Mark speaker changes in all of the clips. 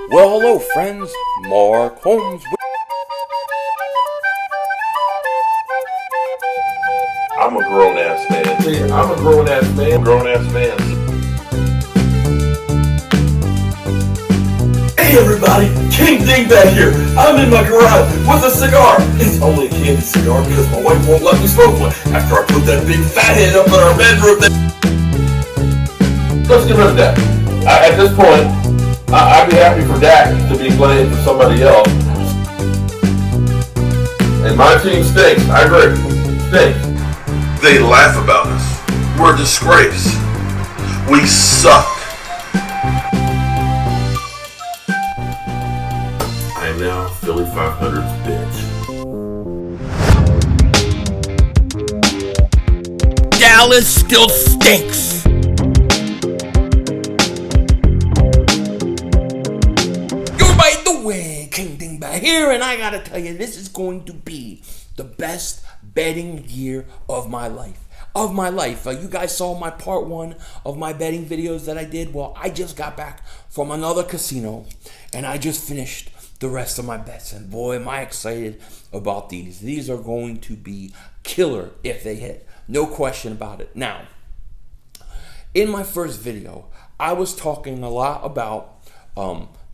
Speaker 1: Well, hello, friends. Mark Holmes.
Speaker 2: I'm a grown-ass man. See, I'm a grown-ass man. Grown-ass man.
Speaker 3: Hey everybody, King Dingbat here. I'm in my garage with a cigar. It's only a candy cigar because my wife won't let me smoke one after I put that big fat head up in our bedroom.
Speaker 2: Let's get rid of that. At this point, I'd be happy for Dak to be playing for somebody else. And my team stinks. I agree. Stinks.
Speaker 4: They laugh about us. We're a disgrace. We suck.
Speaker 2: I am now Philly 500's bitch.
Speaker 1: Dallas still stinks. By the way, King Dingbat here, and I gotta tell you, this is going to be the best betting year of my life. You guys saw my part 1 of my betting videos that I did. Well, I just got back from another casino, and I just finished the rest of my bets. And boy, am I excited about these. These are going to be killer if they hit. No question about it. Now, in my first video, I was talking a lot about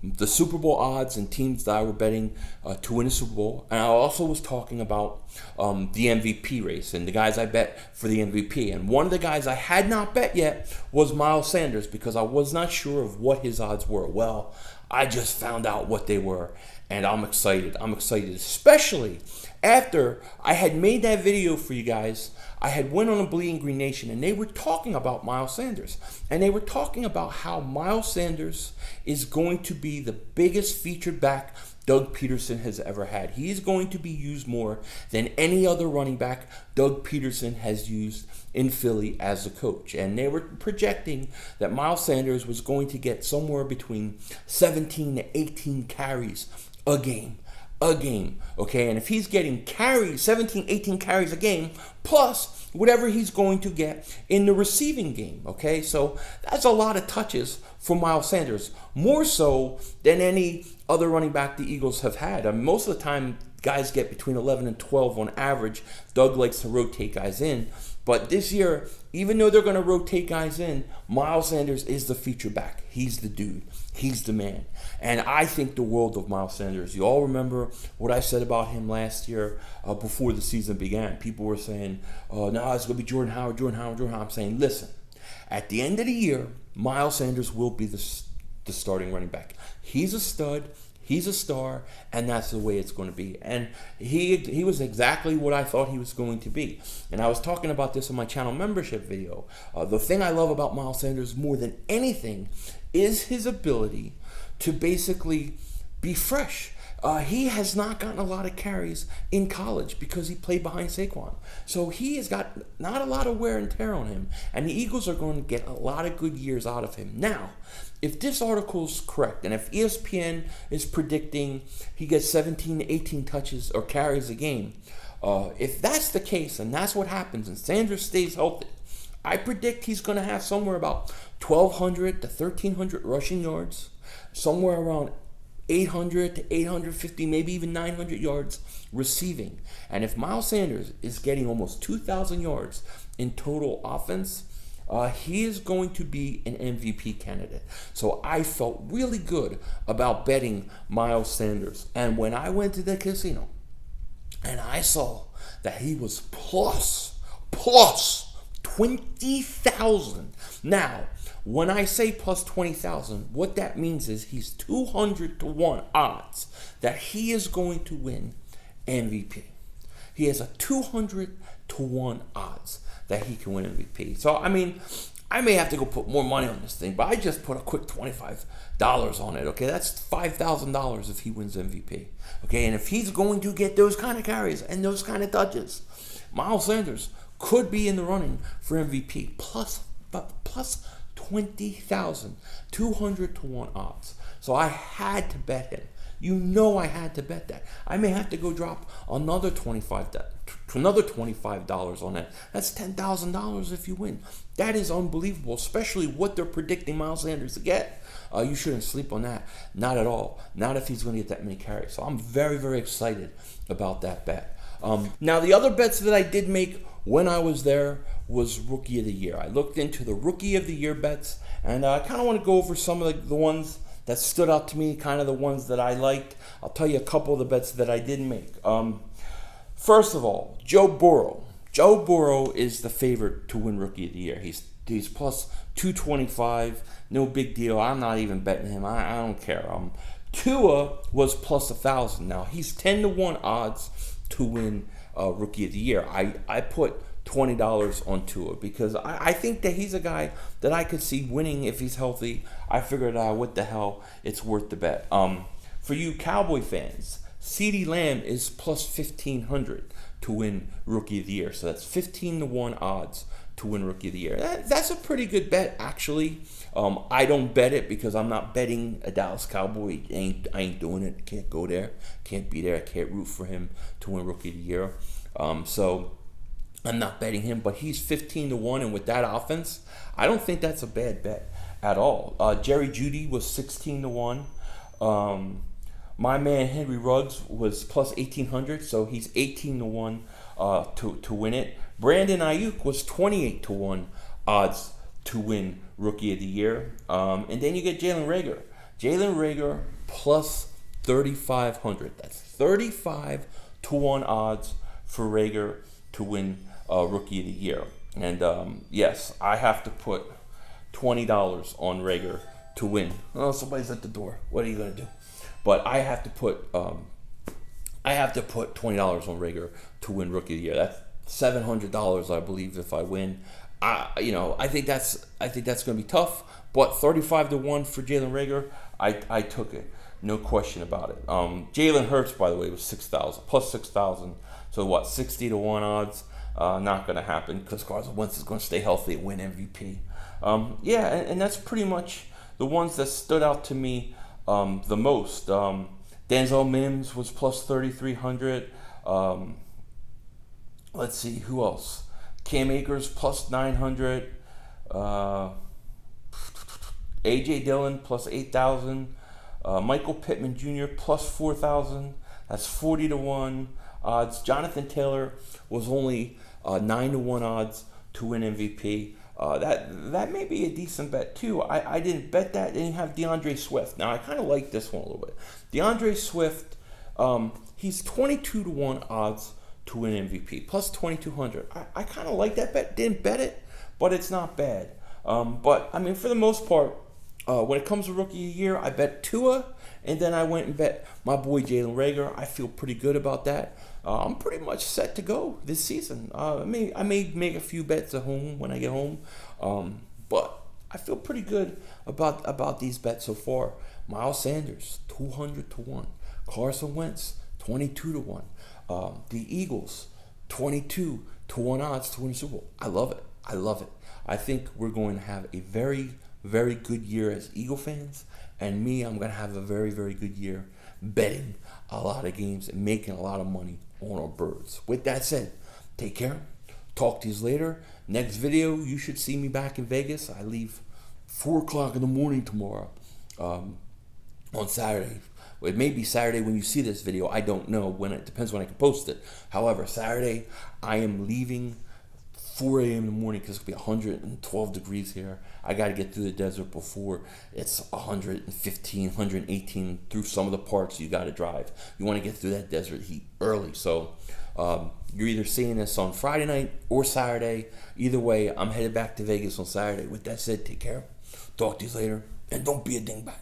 Speaker 1: the Super Bowl odds and teams that I were betting to win the Super Bowl. And I also was talking about the MVP race and the guys I bet for the MVP. And one of the guys I had not bet yet was Miles Sanders because I was not sure of what his odds were. Well, I just found out what they were, and I'm excited. I'm excited, especially after I had made that video for you guys. I had went on a Bleeding Green Nation, and they were talking about Miles Sanders. And they were talking about how Miles Sanders is going to be the biggest featured back Doug Pederson has ever had. He's going to be used more than any other running back Doug Pederson has used in Philly as a coach. And they were projecting that Miles Sanders was going to get somewhere between 17 to 18 carries a game. Okay, and if he's getting 17, 18 carries a game, plus whatever he's going to get in the receiving game, okay? So that's a lot of touches for Miles Sanders, more so than any other running back the Eagles have had. I mean, most of the time, guys get between 11 and 12 on average. Doug likes to rotate guys in. But this year, even though they're going to rotate guys in, Miles Sanders is the feature back. He's the dude. He's the man. And I think the world of Miles Sanders. You all remember what I said about him last year before the season began. People were saying, no, it's going to be Jordan Howard. I'm saying, listen, at the end of the year, Miles Sanders will be the starting running back. He's a stud. He's a star, and that's the way it's going to be. And he was exactly what I thought he was going to be. And I was talking about this in my channel membership video. The thing I love about Miles Sanders more than anything is his ability to basically be fresh. He has not gotten a lot of carries in college because he played behind Saquon. So he has got not a lot of wear and tear on him. And the Eagles are going to get a lot of good years out of him. Now, if this article is correct, and if ESPN is predicting he gets 17 to 18 touches or carries a game, if that's the case and that's what happens and Sanders stays healthy, I predict he's going to have somewhere about 1,200 to 1,300 rushing yards, somewhere around 800 to 850, maybe even 900 yards receiving. And if Miles Sanders is getting almost 2,000 yards in total offense, he is going to be an MVP candidate. So I felt really good about betting Miles Sanders. And when I went to the casino and I saw that he was plus 20,000. Now, when I say plus 20,000, what that means is he's 200 to 1 odds that he is going to win MVP. He has a 200 to 1 odds that he can win MVP. So, I mean, I may have to go put more money on this thing, but I just put a quick $25 on it, okay? That's $5,000 if he wins MVP, okay? And if he's going to get those kind of carries and those kind of touches, Miles Sanders could be in the running for MVP plus 20,000, 200 to 1 odds. So I had to bet him. You know I had to bet that. I may have to go drop another $25 on that. That's $10,000 if you win. That is unbelievable, especially what they're predicting Miles Sanders to get. You shouldn't sleep on that. Not at all. Not if he's going to get that many carries. So I'm very, very excited about that bet. Now, the other bets that I did make when I was there was Rookie of the Year. I looked into the Rookie of the Year bets, and I kind of want to go over some of the ones that stood out to me, kind of the ones that I liked. I'll tell you a couple of the bets that I did make. First of all, Joe Burrow. Joe Burrow is the favorite to win Rookie of the Year. He's plus 225. No big deal. I'm not even betting him. I don't care. Tua was plus 1,000. Now, he's 10-1 odds to win Rookie of the Year. I put $20 on Tua because I think that he's a guy that I could see winning if he's healthy. I figured out what the hell, it's worth the bet. For you Cowboy fans, CeeDee Lamb is plus 1,500 to win Rookie of the Year. So that's 15-1 odds to win Rookie of the Year. That's a pretty good bet, actually. I don't bet it because I'm not betting a Dallas Cowboy. I ain't doing it. Can't go there. Can't be there. I can't root for him to win Rookie of the Year. So I'm not betting him, but he's 15-1, and with that offense, I don't think that's a bad bet at all. Jerry Jeudy was 16-1. My man Henry Ruggs was plus 1,800, so he's 18-1 to win it. Brandon Ayuk was 28-1 odds to win Rookie of the Year. And then you get Jalen Reagor. Jalen Reagor plus 3,500. That's 35-1 odds for Reagor to win Rookie of the Year. And yes, I have to put $20 on Reagor to win. Oh, somebody's at the door. What are you gonna do? But I have to put $20 on Reagor to win Rookie of the Year. That's $700, I believe, if I win. I think that's gonna be tough. But 35-1 for Jalen Reagor, I took it, no question about it. Jalen Hurts, by the way, was 6,000 plus 6,000. So what? 60-1 odds. Not gonna happen because Carson Wentz is gonna stay healthy and win MVP. And that's pretty much the ones that stood out to me the most. Denzel Mims was plus 3,300. Let's see, who else? Cam Akers plus 900. A.J. Dillon plus 8,000. Michael Pittman Jr. plus 4,000. That's 40-1 odds. Jonathan Taylor was only 9-1 odds to win MVP. That may be a decent bet too. I didn't bet that. Then you have DeAndre Swift. Now I kind of like this one a little bit. DeAndre Swift, he's 22-1 odds to win MVP, plus 2,200. I kind of like that bet. Didn't bet it, but it's not bad. But I mean, for the most part, when it comes to Rookie of the Year, I bet Tua, and then I went and bet my boy Jalen Reagor. I feel pretty good about that. I'm pretty much set to go this season. I may make a few bets at home when I get home, but I feel pretty good about these bets so far. Miles Sanders, 200-1. Carson Wentz, 22-1. The Eagles, 22-1 odds to win the Super Bowl. I love it. I think we're going to have a very, very good year as Eagle fans, and I'm going to have a very, very good year betting a lot of games and making a lot of money on our birds. With that said, take care. Talk to you later. Next video, you should see me back in Vegas. I leave 4 o'clock in the morning tomorrow on Saturday. Well, it may be Saturday when you see this video. I don't know when. It depends when I can post it. However, Saturday, I am leaving 4 a.m. in the morning because it's going to be 112 degrees here. I got to get through the desert before it's 115, 118 through some of the parts you got to drive. You want to get through that desert heat early. So you're either seeing this on Friday night or Saturday. Either way, I'm headed back to Vegas on Saturday. With that said, take care. Talk to you later. And don't be a dingbat.